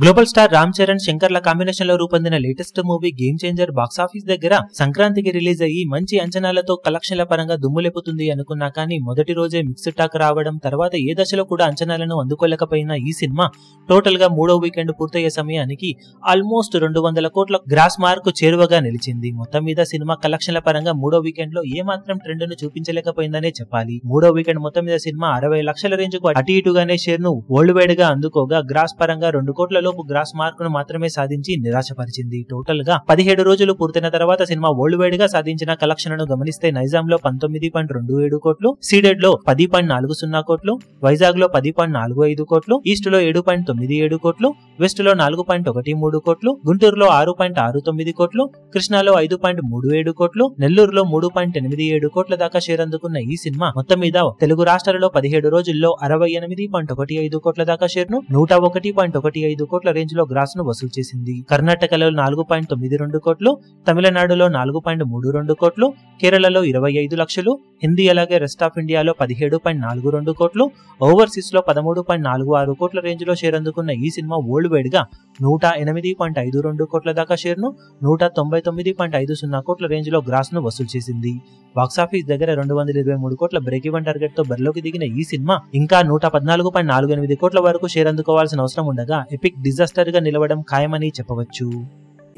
Global star Ram Charan శంకర్ల combination లో రూపొందిన latest movie game changer box office దగ్గర సంక్రాంతికి రిలీజ్ అయ్యి మంచి అంచనాలతో కలెక్షన్ల పరంగా దుమ్ములేపుతుంది అనుకున్నా కానీ మొదటి రోజే మిక్స్డ్ టాక్ రావడం, తర్వాత ఏ దశలో కూడా అంచనాలను అందుకోలేకపోయిన ఈ సినిమా టోటల్ గా మూడో వీకెండ్ పూర్తయ్యే సమయానికి ఆల్మోస్ట్ 200 కోట్ల గ్రాస్ మార్క్ చేరువగా నిలిచింది. మొత్తం మీద సినిమా కలెక్షన్ల పరంగా మూడో వీకెండ్ లో ఏ మాత్రం ట్రెండ్ ను చూపించలేకపోయిందనే చెప్పాలి. మూడో వీకెండ్ మొత్తం మీద సినిమా 60 లక్షల రేంజ్ కు అటు ఇటుగానే షేర్ ను వరల్డ్ వైడ్ గా అందుకోగా గ్రాస్ పరంగా 2 కోట్ల లోపు గ్రాస్ మార్క్ ను మాత్రమే సాధించి నిరాశపరిచింది. టోటల్ గా 17 రోజులు పూర్తయిన తర్వాత సినిమా వరల్డ్ వైడ్ గా సాధించిన కలెక్షన్లను గమనిస్తే నైజాం లో 19.27 కోట్లు, సీడెడ్ లో 10.40 కోట్లు, వైజాగ్ లో 10.45 కోట్లు, ఈస్ట్ లో 7.97 కోట్లు, వెస్ట్ లో 4.13 కోట్లు, గుంటూరులో 6.69 కోట్లు, కృష్ణాలో 5.37 కోట్లు, నెల్లూరులో 3.87 కోట్ల దాకా షేర్ అందుకున్న ఈ సినిమా మొత్తం మీద తెలుగు రాష్ట్రాలలో 17 రోజుల్లో 68.15 కోట్ల దాకా షేర్ ను 101.15 కోట్ల రేంజ్ లో గ్రాస్ ను వసూలు చేసింది. కర్ణాటకలో 4.92 కోట్లు, తమిళనాడులో 4.32 కోట్లు, కేరళలో 25 లక్షలు, హిందీ అలాగే రెస్ట్ ఆఫ్ ఇండియాలో 17.42 కోట్లు, ఓవర్సీస్ లో 13.46 కోట్ల రేంజ్ లో షేర్ అందుకున్న ఈ సినిమా వరల్డ్ వైడ్ గా 108.52 కోట్ల దాకా షేర్ ను 199.50 కోట్ల రేంజ్ లో గ్రాస్ ను వసూలు చేసింది. బాక్సాఫీస్ దగ్గర 223 కోట్ల బ్రేక్ ఈవెన్ టార్గెట్ తో బరిలోకి దిగిన ఈ సినిమా ఇంకా 114.48 కోట్ల వరకు షేర్ అందుకోవాల్సిన అవసరం ఉండగా ఎపిక్ డిజాస్టర్ గా నిలవడం ఖాయమని చెప్పవచ్చు.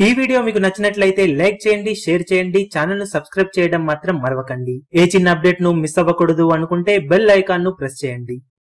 ఈ వీడియో మీకు నచ్చినట్లయితే లైక్ చేయండి, షేర్ చేయండి, ఛానల్ ను సబ్స్క్రైబ్ చేయడం మాత్రం మరవకండి. ఏ చిన్న అప్డేట్ ను మిస్ అవ్వకూడదు అనుకుంటే బెల్ ఐకాన్ ను ప్రెస్ చేయండి.